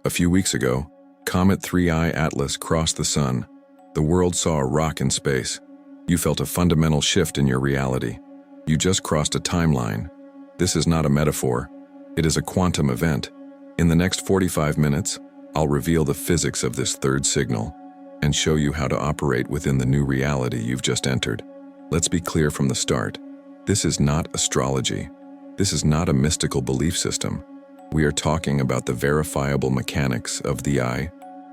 A few weeks ago, Comet 3I Atlas crossed the sun. The world saw a rock in space. You felt a fundamental shift in your reality. You just crossed a timeline. This is not a metaphor. It is a quantum event. In the next 45 minutes, I'll reveal the physics of this third signal and show you how to operate within the new reality you've just entered. Let's be clear from the start. This is not astrology. This is not a mystical belief system. We are talking about the verifiable mechanics of the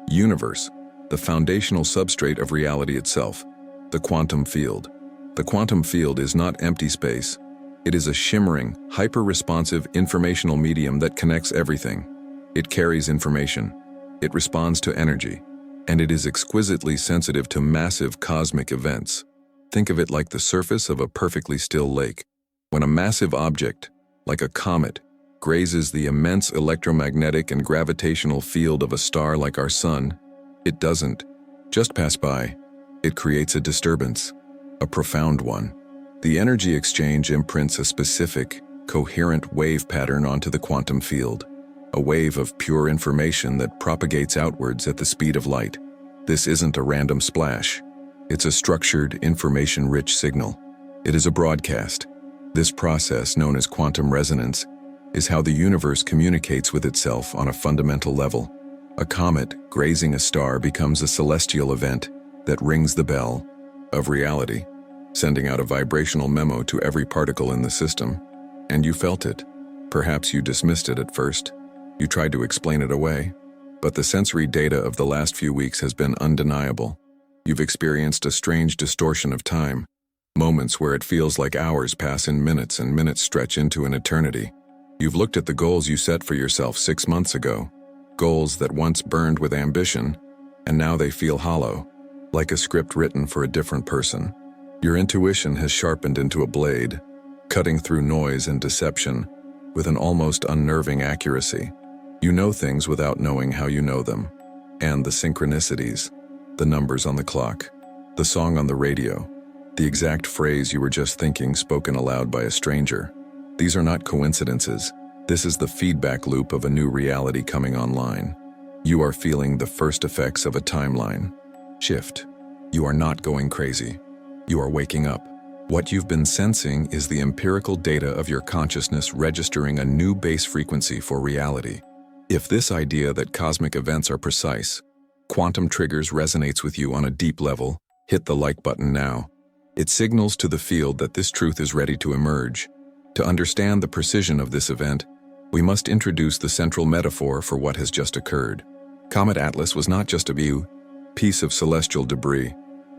universe, the foundational substrate of reality itself, the quantum field. The quantum field is not empty space. It is a shimmering, hyper-responsive informational medium that connects everything. It carries information. It responds to energy. And it is exquisitely sensitive to massive cosmic events. Think of it like the surface of a perfectly still lake. When a massive object, like a comet, grazes the immense electromagnetic and gravitational field of a star like our sun, it doesn't just pass by. It creates a disturbance, a profound one. The energy exchange imprints a specific, coherent wave pattern onto the quantum field, a wave of pure information that propagates outwards at the speed of light. This isn't a random splash. It's a structured, information-rich signal. It is a broadcast. This process, known as quantum resonance, is how the universe communicates with itself on a fundamental level. A comet grazing a star becomes a celestial event that rings the bell of reality, sending out a vibrational memo to every particle in the system. And you felt it. Perhaps you dismissed it at first. You tried to explain it away. But the sensory data of the last few weeks has been undeniable. You've experienced a strange distortion of time, moments where it feels like hours pass in minutes and minutes stretch into an eternity. You've looked at the goals you set for yourself 6 months ago, goals that once burned with ambition, and now they feel hollow, like a script written for a different person. Your intuition has sharpened into a blade, cutting through noise and deception with an almost unnerving accuracy. You know things without knowing how you know them. And the synchronicities, the numbers on the clock, the song on the radio, the exact phrase you were just thinking spoken aloud by a stranger. These are not coincidences. This is the feedback loop of a new reality coming online. You are feeling the first effects of a timeline shift. You are not going crazy. You are waking up. What you've been sensing is the empirical data of your consciousness registering a new base frequency for reality. If this idea that cosmic events are precise, quantum triggers resonates with you on a deep level, hit the like button now. It signals to the field that this truth is ready to emerge. To understand the precision of this event, we must introduce the central metaphor for what has just occurred. Comet Atlas was not just a piece of celestial debris.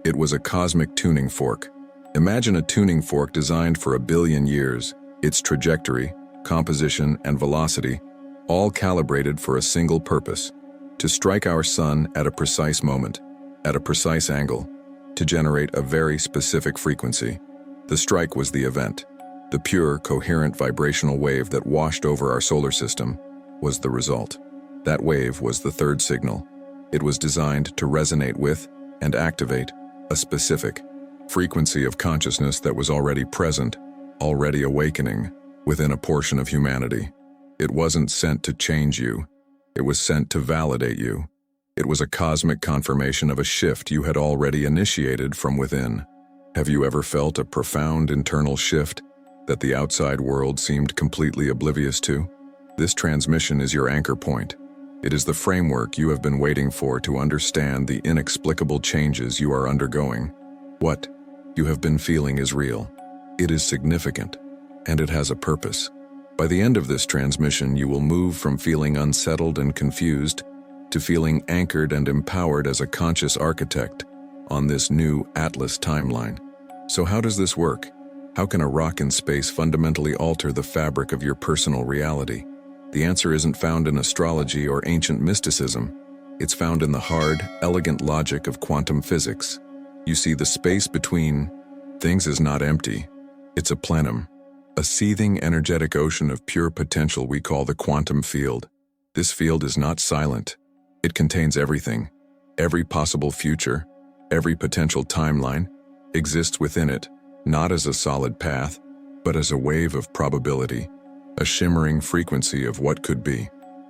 It was a cosmic tuning fork. Imagine a tuning fork designed for 1 billion years, its trajectory, composition, and velocity, all calibrated for a single purpose: to strike our sun at a precise moment, at a precise angle, to generate a very specific frequency. The strike was the event. The pure, coherent vibrational wave that washed over our solar system was the result. That wave was the third signal. It was designed to resonate with and activate a specific frequency of consciousness that was already present, already awakening, within a portion of humanity. It wasn't sent to change you. It was sent to validate you. It was a cosmic confirmation of a shift you had already initiated from within. Have you ever felt a profound internal shift that the outside world seemed completely oblivious to? This transmission is your anchor point. It is the framework you have been waiting for to understand the inexplicable changes you are undergoing. What you have been feeling is real. It is significant, and it has a purpose. By the end of this transmission, you will move from feeling unsettled and confused to feeling anchored and empowered as a conscious architect on this new Atlas timeline. So how does this work? How can a rock in space fundamentally alter the fabric of your personal reality? The answer isn't found in astrology or ancient mysticism. It's found in the hard, elegant logic of quantum physics. You see, the space between things is not empty. It's a plenum, a seething, energetic ocean of pure potential we call the quantum field. This field is not silent. It contains everything. Every possible future, every potential timeline exists within it, not as a solid path, but as a wave of probability, a shimmering frequency of what could be.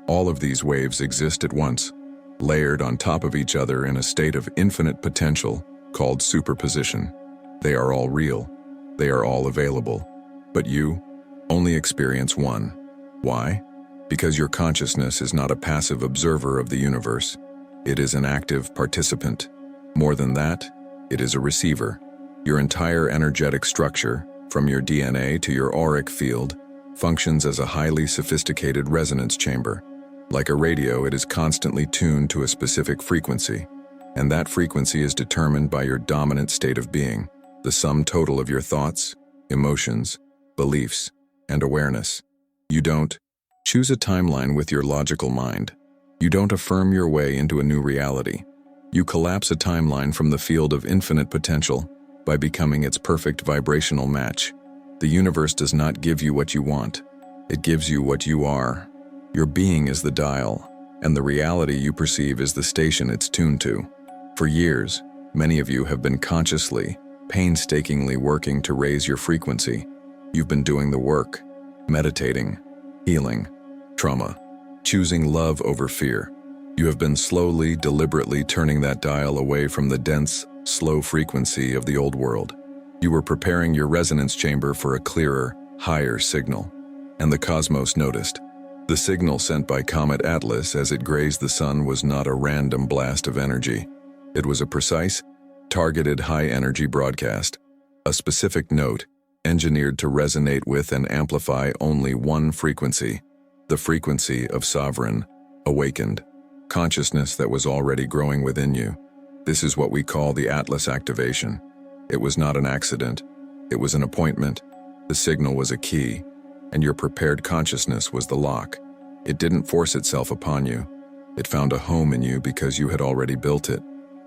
All of these waves exist at once, layered on top of each other in a state of infinite potential called superposition. They are all real. They are all available. But you only experience one. Why? Because your consciousness is not a passive observer of the universe. It is an active participant. More than that, it is a receiver. Your entire energetic structure, from your DNA to your auric field, functions as a highly sophisticated resonance chamber. Like a radio, it is constantly tuned to a specific frequency, and that frequency is determined by your dominant state of being, the sum total of your thoughts, emotions, beliefs, and awareness. You don't choose a timeline with your logical mind. You don't affirm your way into a new reality. You collapse a timeline from the field of infinite potential by becoming its perfect vibrational match. The universe does not give you what you want. It gives you what you are. Your being is the dial, and the reality you perceive is the station it's tuned to. For years, many of you have been consciously, painstakingly working to raise your frequency. You've been doing the work, meditating, healing, trauma, choosing love over fear. You have been slowly, deliberately turning that dial away from the dense, slow frequency of the old world. You were preparing your resonance chamber for a clearer, higher signal. And the cosmos noticed. The signal sent by Comet Atlas as it grazed the sun was not a random blast of energy. It was a precise, targeted high-energy broadcast, a specific note engineered to resonate with and amplify only one frequency, the frequency of sovereign, awakened consciousness that was already growing within you. This is what we call the Atlas activation. It was not an accident. It was an appointment. The signal was a key, and your prepared consciousness was the lock. It didn't force itself upon you. It found a home in you because you had already built it.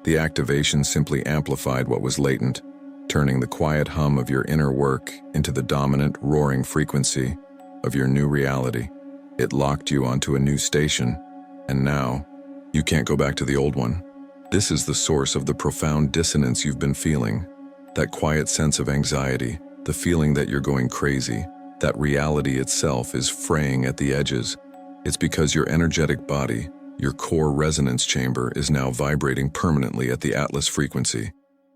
The activation simply amplified what was latent, turning the quiet hum of your inner work into the dominant, roaring frequency of your new reality. It locked you onto a new station, and now, you can't go back to the old one. This is the source of the profound dissonance you've been feeling, that quiet sense of anxiety, the feeling that you're going crazy, that reality itself is fraying at the edges. It's because your energetic body, your core resonance chamber, is now vibrating permanently at the Atlas frequency.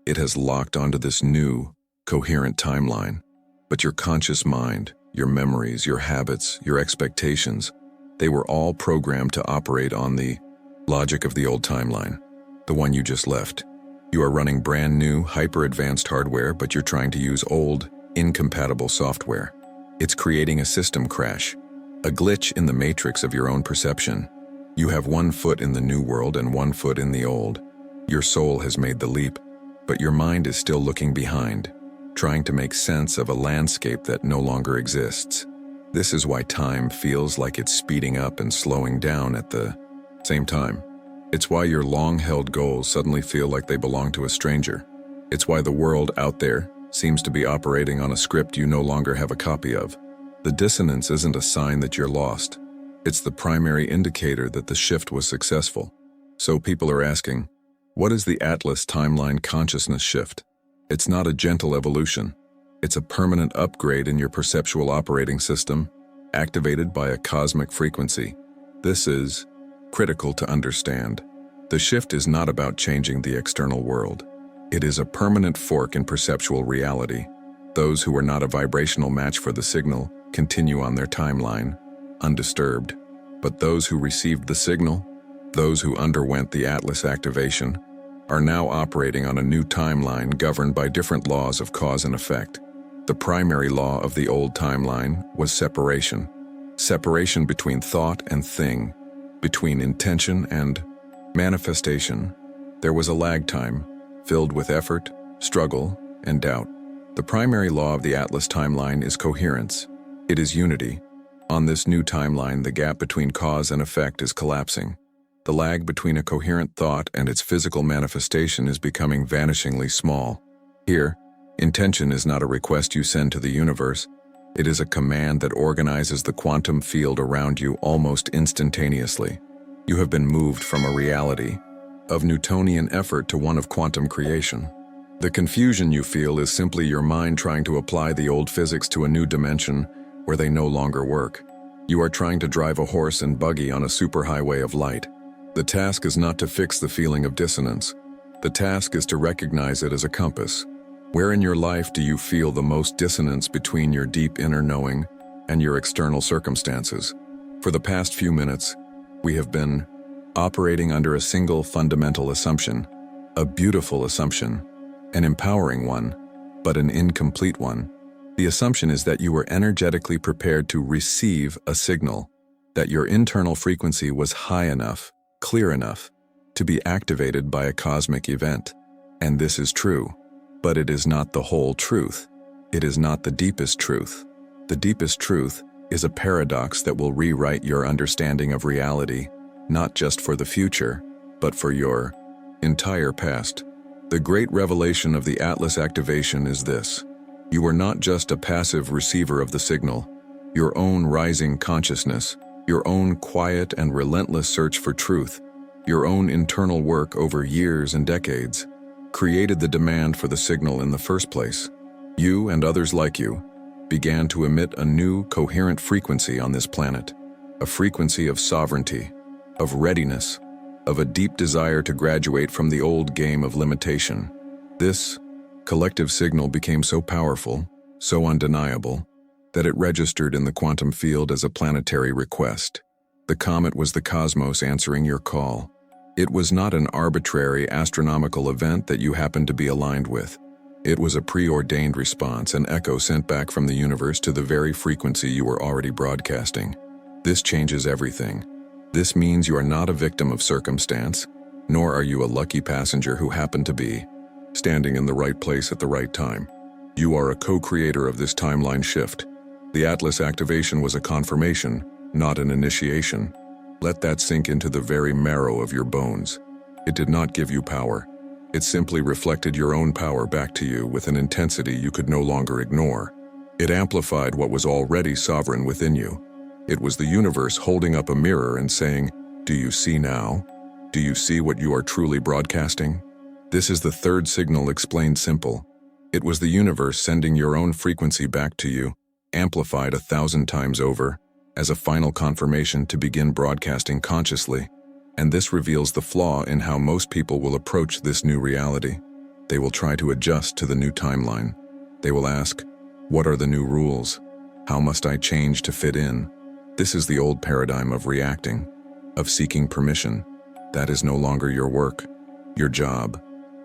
It has locked onto this new, coherent timeline. But your conscious mind, your memories, your habits, your expectations, they were all programmed to operate on the logic of the old timeline, the one you just left. You are running brand new, hyper-advanced hardware, but you're trying to use old, incompatible software. It's creating a system crash, a glitch in the matrix of your own perception. You have one foot in the new world and one foot in the old. Your soul has made the leap, but your mind is still looking behind, trying to make sense of a landscape that no longer exists. This is why time feels like it's speeding up and slowing down at the same time. It's why your long-held goals suddenly feel like they belong to a stranger. It's why the world out there seems to be operating on a script you no longer have a copy of. The dissonance isn't a sign that you're lost. It's the primary indicator that the shift was successful. So people are asking, what is the Atlas timeline consciousness shift? It's not a gentle evolution. It's a permanent upgrade in your perceptual operating system, activated by a cosmic frequency. This is critical to understand. The shift is not about changing the external world. It is a permanent fork in perceptual reality. Those who are not a vibrational match for the signal continue on their timeline, undisturbed. But those who received the signal, those who underwent the Atlas activation, are now operating on a new timeline governed by different laws of cause and effect. The primary law of the old timeline was separation. Separation between thought and thing, between intention and manifestation. There was a lag time, filled with effort, struggle, and doubt. The primary law of the Atlas timeline is coherence. It is unity. On this new timeline, the gap between cause and effect is collapsing. The lag between a coherent thought and its physical manifestation is becoming vanishingly small. Here, intention is not a request you send to the universe. It is a command that organizes the quantum field around you almost instantaneously. You have been moved from a reality of Newtonian effort to one of quantum creation. The confusion you feel is simply your mind trying to apply the old physics to a new dimension where they no longer work. You are trying to drive a horse and buggy on a superhighway of light. The task is not to fix the feeling of dissonance. The task is to recognize it as a compass. Where in your life do you feel the most dissonance between your deep inner knowing and your external circumstances? For the past few minutes, we have been operating under a single fundamental assumption, a beautiful assumption, an empowering one, but an incomplete one. The assumption is that you were energetically prepared to receive a signal, that your internal frequency was high enough, clear enough, to be activated by a cosmic event. And this is true, but it is not the whole truth. It is not the deepest truth. The deepest truth is a paradox that will rewrite your understanding of reality, not just for the future, but for your entire past. The great revelation of the Atlas activation is this: you are not just a passive receiver of the signal. Your own rising consciousness, your own quiet and relentless search for truth, your own internal work over years and decades, created the demand for the signal in the first place. You and others like you began to emit a new, coherent frequency on this planet, a frequency of sovereignty, of readiness, of a deep desire to graduate from the old game of limitation. This collective signal became so powerful, so undeniable, that it registered in the quantum field as a planetary request. The comet was the cosmos answering your call. It was not an arbitrary astronomical event that you happened to be aligned with. It was a preordained response, an echo sent back from the universe to the very frequency you were already broadcasting. This changes everything. This means you are not a victim of circumstance, nor are you a lucky passenger who happened to be standing in the right place at the right time. You are a co-creator of this timeline shift. The Atlas activation was a confirmation, not an initiation. Let that sink into the very marrow of your bones. It did not give you power. It simply reflected your own power back to you with an intensity you could no longer ignore. It amplified what was already sovereign within you. It was the universe holding up a mirror and saying, "Do you see now? Do you see what you are truly broadcasting?" This is the third signal explained simple. It was the universe sending your own frequency back to you, amplified 1,000 times over, as a final confirmation to begin broadcasting consciously. And this reveals the flaw in how most people will approach this new reality. They will try to adjust to the new timeline. They will ask, "What are the new rules? How must I change to fit in?" This is the old paradigm of reacting, of seeking permission. That is no longer your work. Your job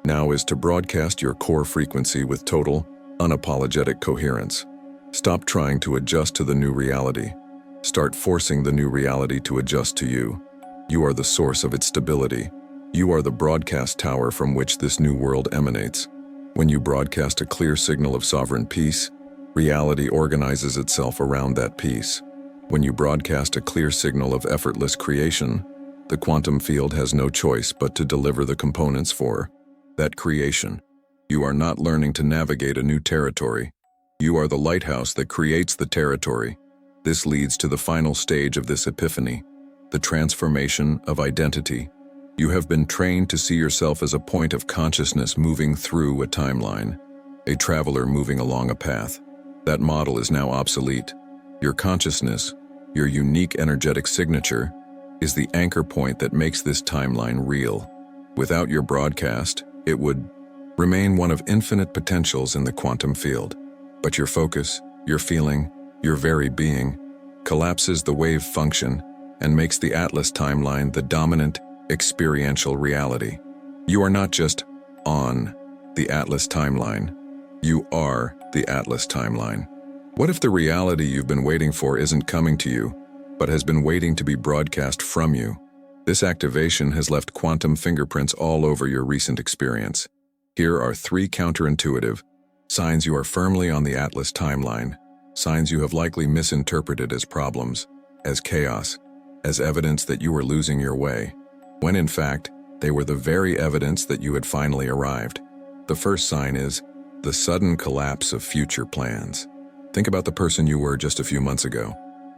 now is to broadcast your core frequency with total, unapologetic coherence. Stop trying to adjust to the new reality. Start forcing the new reality to adjust to you. You are the source of its stability. You are the broadcast tower from which this new world emanates. When you broadcast a clear signal of sovereign peace, reality organizes itself around that peace. When you broadcast a clear signal of effortless creation, the quantum field has no choice but to deliver the components for that creation. You are not learning to navigate a new territory. You are the lighthouse that creates the territory. This leads to the final stage of this epiphany, the transformation of identity. You have been trained to see yourself as a point of consciousness moving through a timeline, a traveler moving along a path. That model is now obsolete. Your consciousness, your unique energetic signature, is the anchor point that makes this timeline real. Without your broadcast, it would remain one of infinite potentials in the quantum field. But your focus, your feeling, your very being, collapses the wave function and makes the Atlas timeline the dominant, experiential reality. You are not just on the Atlas timeline. You are the Atlas timeline. What if the reality you've been waiting for isn't coming to you, but has been waiting to be broadcast from you? This activation has left quantum fingerprints all over your recent experience. Here are 3 counterintuitive signs you are firmly on the Atlas timeline, signs you have likely misinterpreted as problems, as chaos, as evidence that you were losing your way, when in fact, they were the very evidence that you had finally arrived. The first sign is the sudden collapse of future plans. Think about the person you were just a few months ago.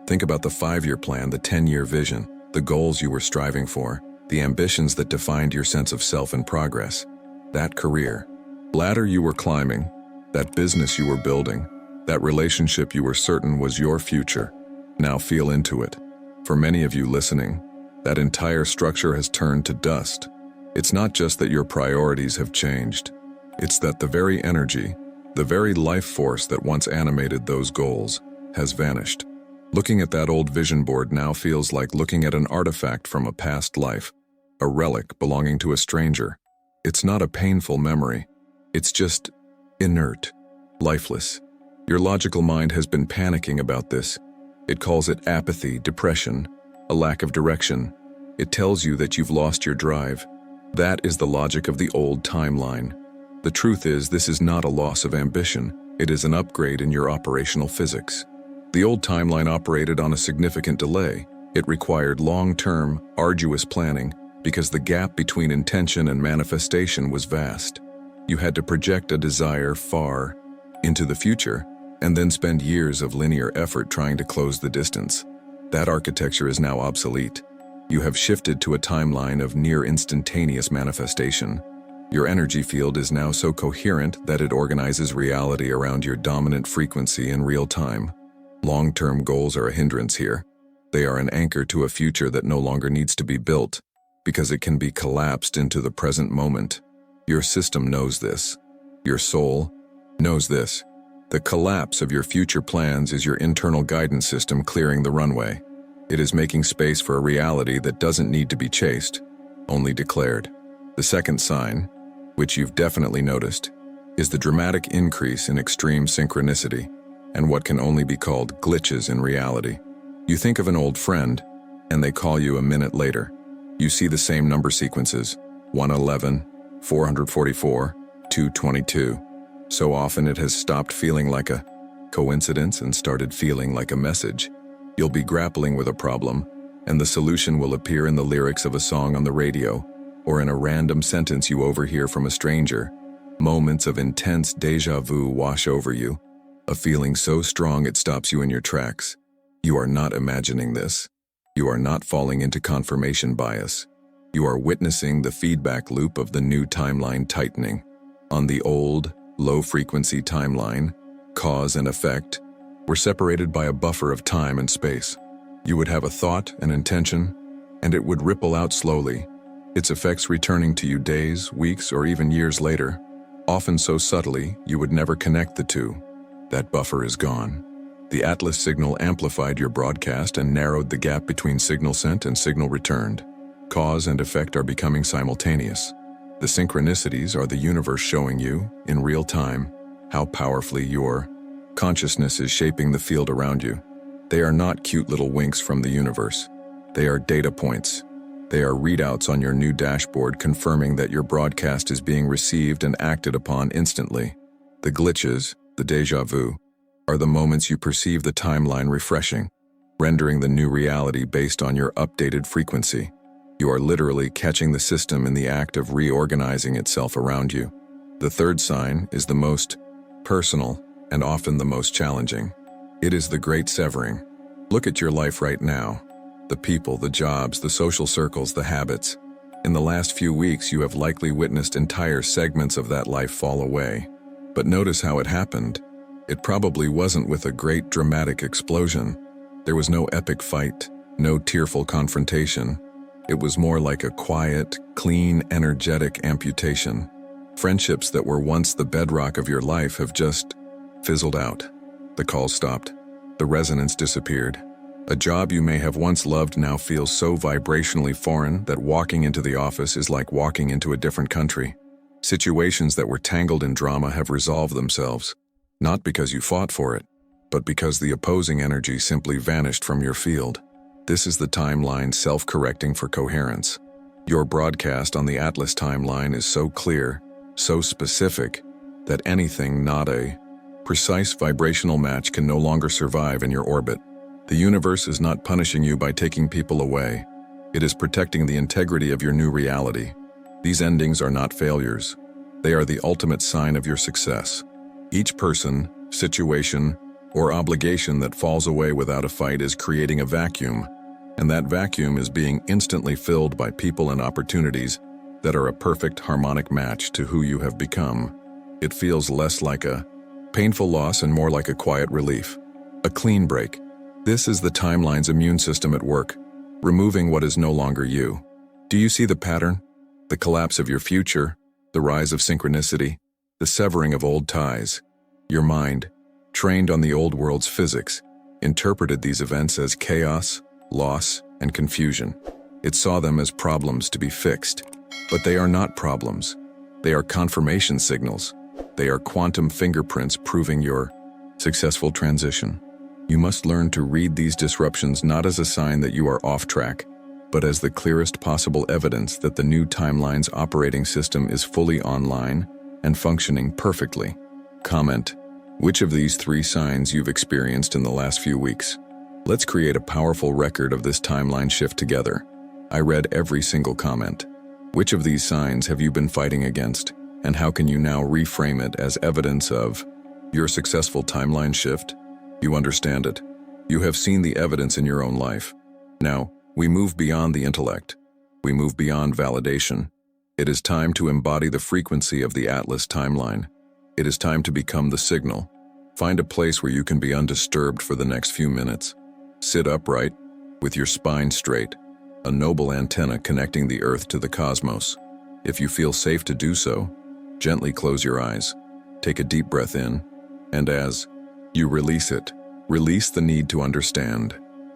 Think about the 5-year plan, the 10-year vision, the goals you were striving for, the ambitions that defined your sense of self and progress. That career, ladder you were climbing, that business you were building, that relationship you were certain was your future. Now feel into it. For many of you listening, that entire structure has turned to dust. It's not just that your priorities have changed. It's that the very energy, the very life force that once animated those goals, has vanished. Looking at that old vision board now feels like looking at an artifact from a past life, a relic belonging to a stranger. It's not a painful memory. It's just inert, lifeless. Your logical mind has been panicking about this. It calls it apathy, depression, a lack of direction. It tells you that you've lost your drive. That is the logic of the old timeline. The truth is, this is not a loss of ambition. It is an upgrade in your operational physics. The old timeline operated on a significant delay. It required long-term, arduous planning because the gap between intention and manifestation was vast. You had to project a desire far into the future and then spend years of linear effort trying to close the distance. That architecture is now obsolete. You have shifted to a timeline of near instantaneous manifestation. Your energy field is now so coherent that it organizes reality around your dominant frequency in real time. Long-term goals are a hindrance here. They are an anchor to a future that no longer needs to be built, because it can be collapsed into the present moment. Your system knows this. Your soul knows this. The collapse of your future plans is your internal guidance system clearing the runway. It is making space for a reality that doesn't need to be chased, only declared. The second sign, which you've definitely noticed, is the dramatic increase in extreme synchronicity and what can only be called glitches in reality. You think of an old friend, and they call you a minute later. You see the same number sequences, 111, 444, 222. So often it has stopped feeling like a coincidence and started feeling like a message. You'll be grappling with a problem, and the solution will appear in the lyrics of a song on the radio, or in a random sentence you overhear from a stranger. Moments of intense déjà vu wash over you, a feeling so strong it stops you in your tracks. You are not imagining this. You are not falling into confirmation bias. You are witnessing the feedback loop of the new timeline tightening. On the old, low-frequency timeline, cause and effect were separated by a buffer of time and space. You would have a thought, an intention, and it would ripple out slowly, its effects returning to you days, weeks, or even years later, often so subtly you would never connect the two. That buffer is gone. The Atlas signal amplified your broadcast and narrowed the gap between signal sent and signal returned. Cause and effect are becoming simultaneous. The synchronicities are the universe showing you, in real time, how powerfully your consciousness is shaping the field around you. They are not cute little winks from the universe. They are data points. They are readouts on your new dashboard confirming that your broadcast is being received and acted upon instantly. The glitches, the déjà vu, are the moments you perceive the timeline refreshing, rendering the new reality based on your updated frequency. You are literally catching the system in the act of reorganizing itself around you. The third sign is the most personal and often the most challenging. It is the great severing. Look at your life right now. The people, the jobs, the social circles, the habits. In the last few weeks, you have likely witnessed entire segments of that life fall away. But notice how it happened. It probably wasn't with a great dramatic explosion. There was no epic fight, no tearful confrontation. It was more like a quiet, clean, energetic amputation. Friendships that were once the bedrock of your life have just fizzled out. The calls stopped. The resonance disappeared. A job you may have once loved now feels so vibrationally foreign that walking into the office is like walking into a different country. Situations that were tangled in drama have resolved themselves, not because you fought for it, but because the opposing energy simply vanished from your field. This is the timeline self-correcting for coherence. Your broadcast on the Atlas timeline is so clear, so specific, that anything not a precise vibrational match can no longer survive in your orbit. The universe is not punishing you by taking people away. It is protecting the integrity of your new reality. These endings are not failures. They are the ultimate sign of your success. Each person, situation, or obligation that falls away without a fight is creating a vacuum, and that vacuum is being instantly filled by people and opportunities that are a perfect harmonic match to who you have become. It feels less like a painful loss and more like a quiet relief, a clean break. This is the timeline's immune system at work, removing what is no longer you. Do you see the pattern? The collapse of your future, the rise of synchronicity, the severing of old ties. Your mind, trained on the old world's physics, interpreted these events as chaos, loss, and confusion. It saw them as problems to be fixed. But they are not problems. They are confirmation signals. They are quantum fingerprints proving your successful transition. You must learn to read these disruptions not as a sign that you are off track, but as the clearest possible evidence that the new timeline's operating system is fully online and functioning perfectly. Comment: which of these 3 signs you've experienced in the last few weeks? Let's create a powerful record of this timeline shift together. I read every single comment. Which of these signs have you been fighting against, and how can you now reframe it as evidence of your successful timeline shift? You understand it. You have seen the evidence in your own life. Now, we move beyond the intellect. We move beyond validation. It is time to embody the frequency of the Atlas timeline. It is time to become the signal. Find a place where you can be undisturbed for the next few minutes. Sit upright, with your spine straight, a noble antenna connecting the earth to the cosmos. If you feel safe to do so, gently close your eyes. Take a deep breath in, and as you release it, release the need to understand.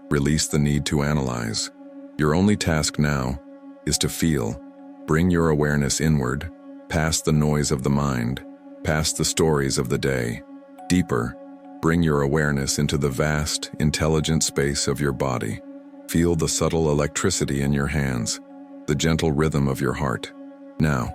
Release the need to analyze. Your only task now is to feel. Bring your awareness inward, past the noise of the mind, past the stories of the day. Deeper, bring your awareness into the vast, intelligent space of your body. Feel the subtle electricity in your hands, the gentle rhythm of your heart. Now,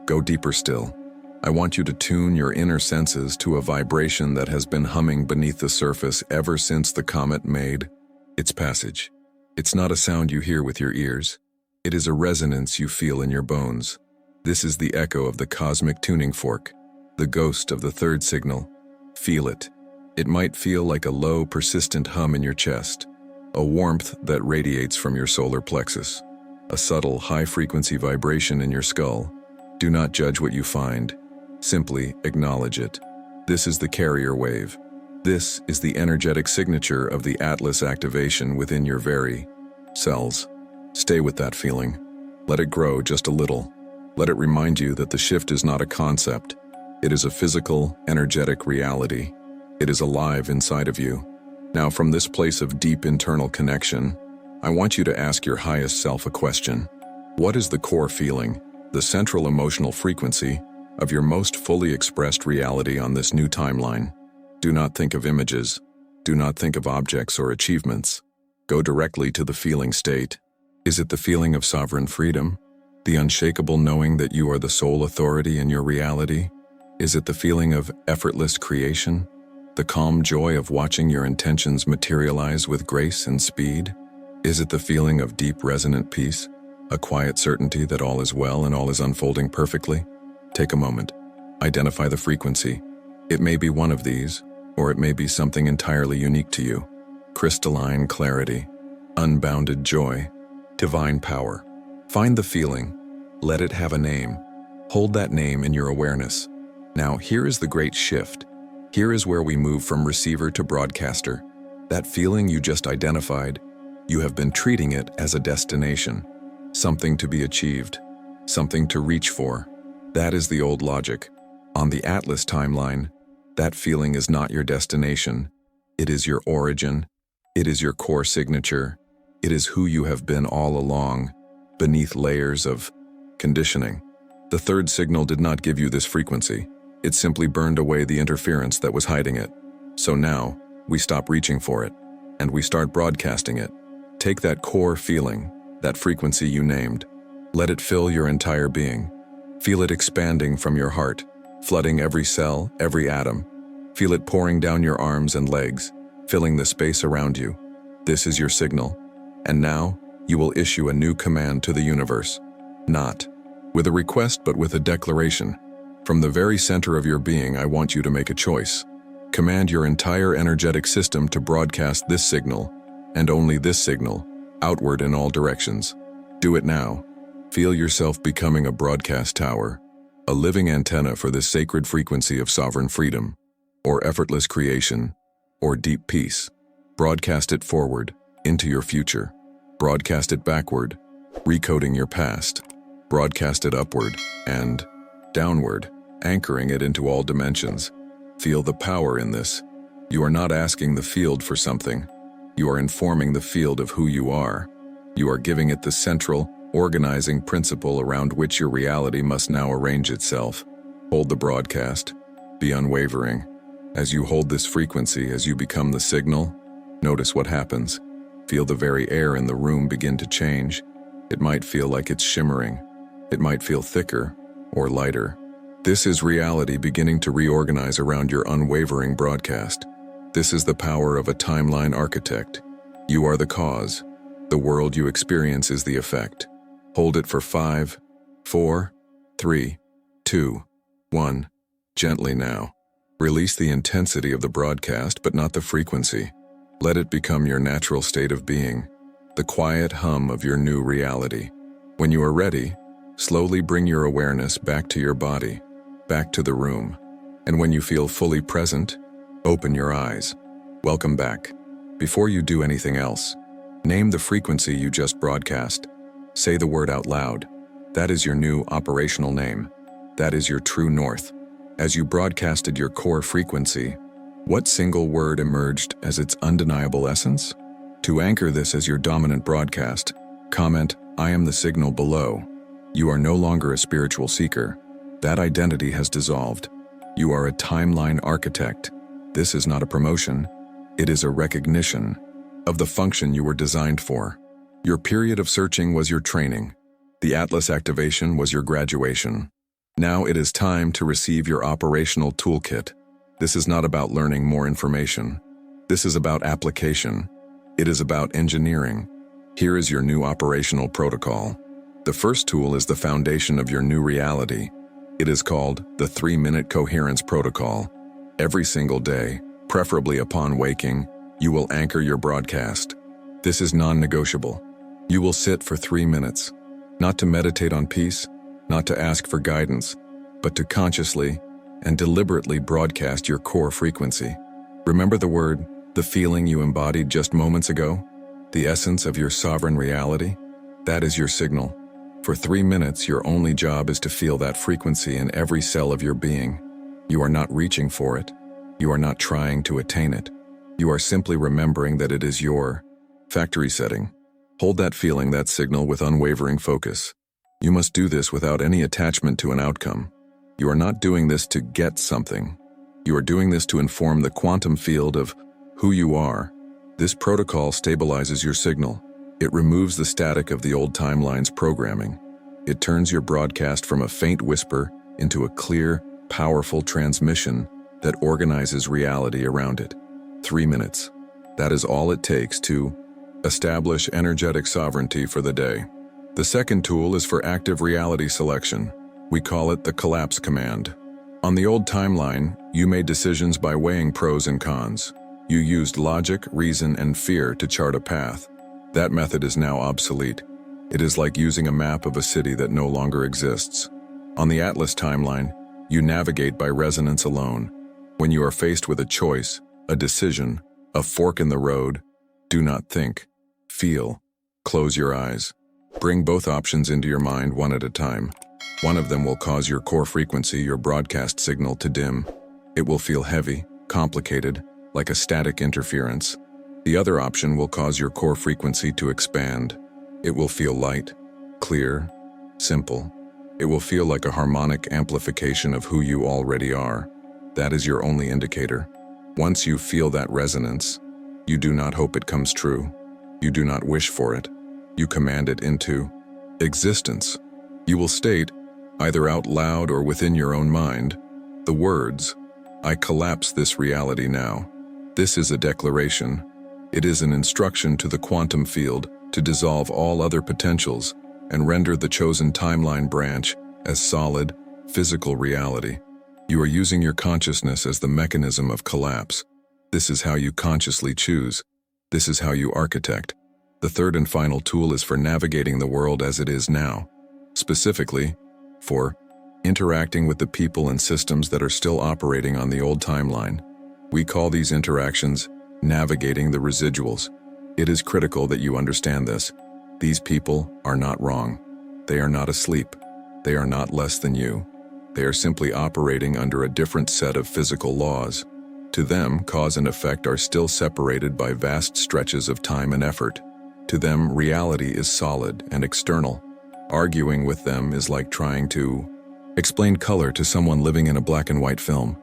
go deeper still. I want you to tune your inner senses to a vibration that has been humming beneath the surface ever since the comet made its passage. It's not a sound you hear with your ears. It is a resonance you feel in your bones. This is the echo of the cosmic tuning fork, the ghost of the 3rd signal. Feel it. It might feel like a low, persistent hum in your chest, a warmth that radiates from your solar plexus, a subtle, high-frequency vibration in your skull. Do not judge what you find. Simply acknowledge it. This is the carrier wave. This is the energetic signature of the Atlas activation within your very cells. Stay with that feeling. Let it grow just a little. Let it remind you that the shift is not a concept. It is a physical, energetic reality. It is alive inside of you. Now, from this place of deep internal connection, I want you to ask your highest self a question. What is the core feeling, the central emotional frequency, of your most fully expressed reality on this new timeline? Do not think of images. Do not think of objects or achievements. Go directly to the feeling state. Is it the feeling of sovereign freedom? The unshakable knowing that you are the sole authority in your reality? Is it the feeling of effortless creation? The calm joy of watching your intentions materialize with grace and speed? Is it the feeling of deep resonant peace, a quiet certainty that all is well and all is unfolding perfectly? Take a moment. Identify the frequency. It may be one of these, or it may be something entirely unique to you. Crystalline clarity, unbounded joy, divine power. Find the feeling. Let it have a name. Hold that name in your awareness. Now, here is the great shift. Here is where we move from receiver to broadcaster. That feeling you just identified, you have been treating it as a destination, something to be achieved, something to reach for. That is the old logic. On the Atlas timeline, that feeling is not your destination. It is your origin. It is your core signature. It is who you have been all along, beneath layers of conditioning. The 3rd signal did not give you this frequency. It simply burned away the interference that was hiding it. So now, we stop reaching for it, and we start broadcasting it. Take that core feeling, that frequency you named. Let it fill your entire being. Feel it expanding from your heart, flooding every cell, every atom. Feel it pouring down your arms and legs, filling the space around you. This is your signal. And now, you will issue a new command to the universe. Not with a request, but with a declaration. From the very center of your being, I want you to make a choice. Command your entire energetic system to broadcast this signal, and only this signal, outward in all directions. Do it now. Feel yourself becoming a broadcast tower, a living antenna for this sacred frequency of sovereign freedom, or effortless creation, or deep peace. Broadcast it forward, into your future. Broadcast it backward, recoding your past. Broadcast it upward and downward, anchoring it into all dimensions. Feel the power in this. You are not asking the field for something. You are informing the field of who you are. You are giving it the central, organizing principle around which your reality must now arrange itself. Hold the broadcast. Be unwavering. As you hold this frequency, as you become the signal, notice what happens. Feel the very air in the room begin to change. It might feel like it's shimmering. It might feel thicker or lighter. This is reality beginning to reorganize around your unwavering broadcast. This is the power of a timeline architect. You are the cause. The world you experience is the effect. Hold it for 5, 4, 3, 2, 1. Gently now. Release the intensity of the broadcast, but not the frequency. Let it become your natural state of being, the quiet hum of your new reality. When you are ready, slowly bring your awareness back to your body, back to the room. And when you feel fully present, open your eyes. Welcome back. Before you do anything else, name the frequency you just broadcast. Say the word out loud. That is your new operational name. That is your true north. As you broadcasted your core frequency, what single word emerged as its undeniable essence? To anchor this as your dominant broadcast, comment, "I am the signal" below. You are no longer a spiritual seeker. That identity has dissolved. You are a timeline architect. This is not a promotion. It is a recognition of the function you were designed for. Your period of searching was your training. The Atlas activation was your graduation. Now it is time to receive your operational toolkit. This is not about learning more information. This is about application. It is about engineering. Here is your new operational protocol. The first tool is the foundation of your new reality. It is called the 3-minute coherence protocol. Every single day, preferably upon waking, you will anchor your broadcast. This is non-negotiable. You will sit for 3 minutes, not to meditate on peace, not to ask for guidance, but to consciously and deliberately broadcast your core frequency. Remember the word, the feeling you embodied just moments ago? The essence of your sovereign reality? That is your signal. For 3 minutes, your only job is to feel that frequency in every cell of your being. You are not reaching for it. You are not trying to attain it. You are simply remembering that it is your factory setting. Hold that feeling, that signal, with unwavering focus. You must do this without any attachment to an outcome. You are not doing this to get something. You are doing this to inform the quantum field of who you are. This protocol stabilizes your signal. It removes the static of the old timeline's programming. It turns your broadcast from a faint whisper into a clear, powerful transmission that organizes reality around it. 3 minutes. That is all it takes to establish energetic sovereignty for the day. The second tool is for active reality selection. We call it the collapse command. On the old timeline, you made decisions by weighing pros and cons. You used logic, reason, and fear to chart a path. That method is now obsolete. It is like using a map of a city that no longer exists. On the Atlas timeline, you navigate by resonance alone. When you are faced with a choice, a decision, a fork in the road, do not think. Feel. Close your eyes. Bring both options into your mind one at a time. One of them will cause your core frequency, your broadcast signal, to dim. It will feel heavy, complicated, like a static interference. The other option will cause your core frequency to expand. It will feel light, clear, simple. It will feel like a harmonic amplification of who you already are. That is your only indicator. Once you feel that resonance, you do not hope it comes true. You do not wish for it. You command it into existence. You will state, either out loud or within your own mind, the words, "I collapse this reality now." This is a declaration. It is an instruction to the quantum field to dissolve all other potentials and render the chosen timeline branch as solid, physical reality. You are using your consciousness as the mechanism of collapse. This is how you consciously choose. This is how you architect. The third and final tool is for navigating the world as it is now. Specifically, for interacting with the people and systems that are still operating on the old timeline. We call these interactions navigating the residuals. It is critical that you understand this. These people are not wrong. They are not asleep. They are not less than you. They are simply operating under a different set of physical laws. To them, cause and effect are still separated by vast stretches of time and effort. To them, reality is solid and external. Arguing with them is like trying to explain color to someone living in a black and white film.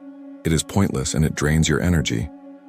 It is pointless and it drains your energy.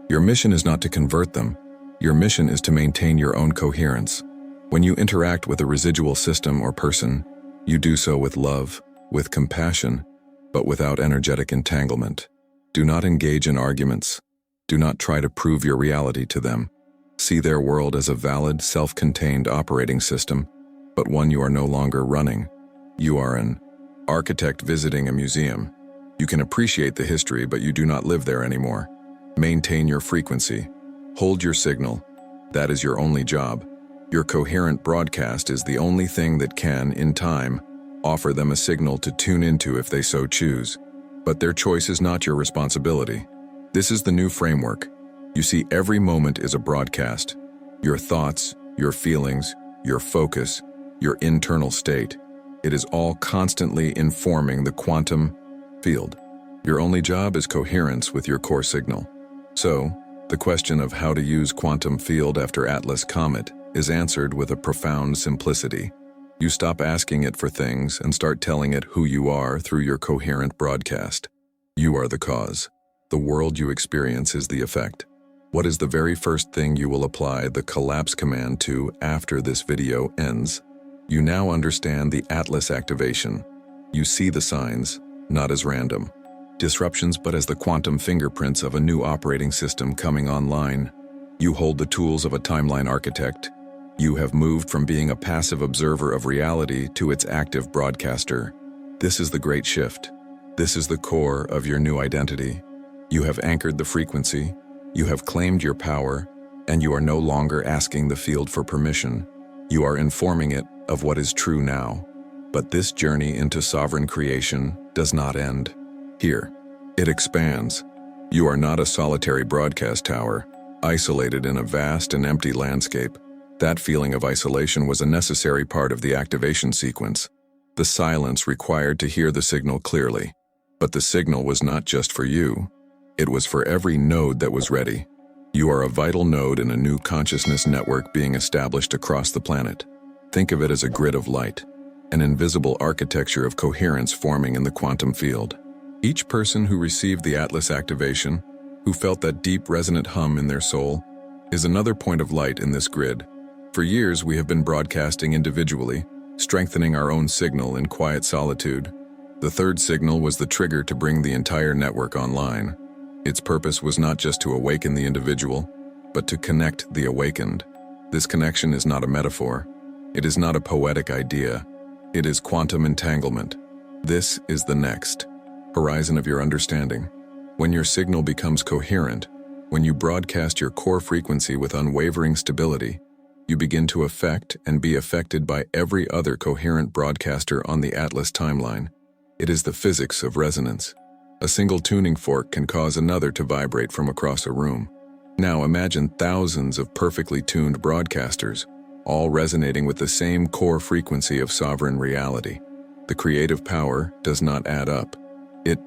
Your mission is not to convert them. Your mission is to maintain your own coherence. When you interact with a residual system or person, you do so with love, with compassion, but without energetic entanglement. Do not engage in arguments. Do not try to prove your reality to them. See their world as a valid, self-contained operating system, but one you are no longer running. You are an architect visiting a museum. You can appreciate the history, but you do not live there anymore. Maintain your frequency. Hold your signal. That is your only job. Your coherent broadcast is the only thing that can, in time, offer them a signal to tune into if they so choose. But their choice is not your responsibility. This is the new framework. You see, every moment is a broadcast. Your thoughts, your feelings, your focus, your internal state. It is all constantly informing the quantum field. Your only job is coherence with your core signal. So, the question of how to use quantum field after Atlas comet is answered with a profound simplicity. You stop asking it for things and start telling it who you are through your coherent broadcast. You are the cause. The world you experience is the effect. What is the very first thing you will apply the collapse command to after this video ends? You now understand the Atlas activation. You see the signs, not as random disruptions, but as the quantum fingerprints of a new operating system coming online. You hold the tools of a timeline architect. You have moved from being a passive observer of reality to its active broadcaster. This is the great shift. This is the core of your new identity. You have anchored the frequency, you have claimed your power, and you are no longer asking the field for permission. You are informing it of what is true now. But this journey into sovereign creation does not end here. It expands. You are not a solitary broadcast tower, isolated in a vast and empty landscape. That feeling of isolation was a necessary part of the activation sequence. The silence required to hear the signal clearly. But the signal was not just for you. It was for every node that was ready. You are a vital node in a new consciousness network being established across the planet. Think of it as a grid of light, an invisible architecture of coherence forming in the quantum field. Each person who received the Atlas activation, who felt that deep resonant hum in their soul, is another point of light in this grid. For years, we have been broadcasting individually, strengthening our own signal in quiet solitude. The third signal was the trigger to bring the entire network online. Its purpose was not just to awaken the individual, but to connect the awakened. This connection is not a metaphor. It is not a poetic idea. It is quantum entanglement. This is the next horizon of your understanding. When your signal becomes coherent, when you broadcast your core frequency with unwavering stability, you begin to affect and be affected by every other coherent broadcaster on the Atlas timeline. It is the physics of resonance. A single tuning fork can cause another to vibrate from across a room. Now imagine thousands of perfectly tuned broadcasters, all resonating with the same core frequency of sovereign reality. The creative power does not add up. It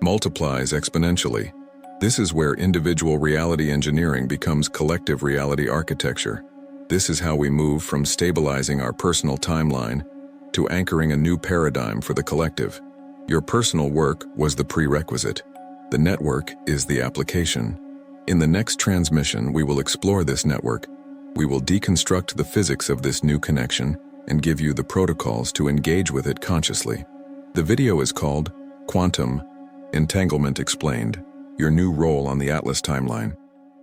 multiplies exponentially. This is where individual reality engineering becomes collective reality architecture. This is how we move from stabilizing our personal timeline to anchoring a new paradigm for the collective. Your personal work was the prerequisite. The network is the application. In the next transmission, we will explore this network. We will deconstruct the physics of this new connection and give you the protocols to engage with it consciously. The video is called Quantum Entanglement Explained, your new role on the Atlas timeline.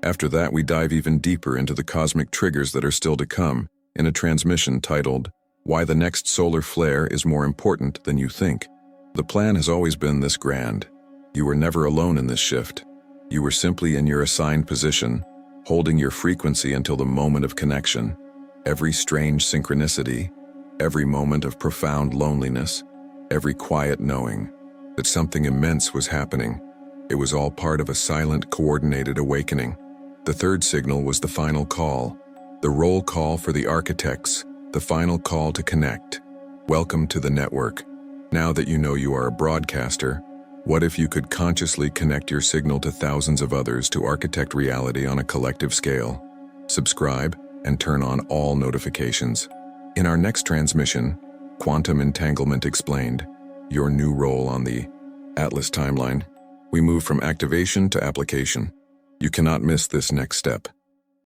After that, we dive even deeper into the cosmic triggers that are still to come in a transmission titled, Why the Next Solar Flare is More Important Than You Think. The plan has always been this grand. You were never alone in this shift. You were simply in your assigned position, holding your frequency until the moment of connection. Every strange synchronicity, every moment of profound loneliness, every quiet knowing that something immense was happening. It was all part of a silent, coordinated awakening. The third signal was the final call, the roll call for the architects, the final call to connect. Welcome to the network. Now that you know you are a broadcaster, what if you could consciously connect your signal to thousands of others to architect reality on a collective scale? Subscribe and turn on all notifications. In our next transmission, Quantum Entanglement Explained, your new role on the Atlas timeline, we move from activation to application. You cannot miss this next step.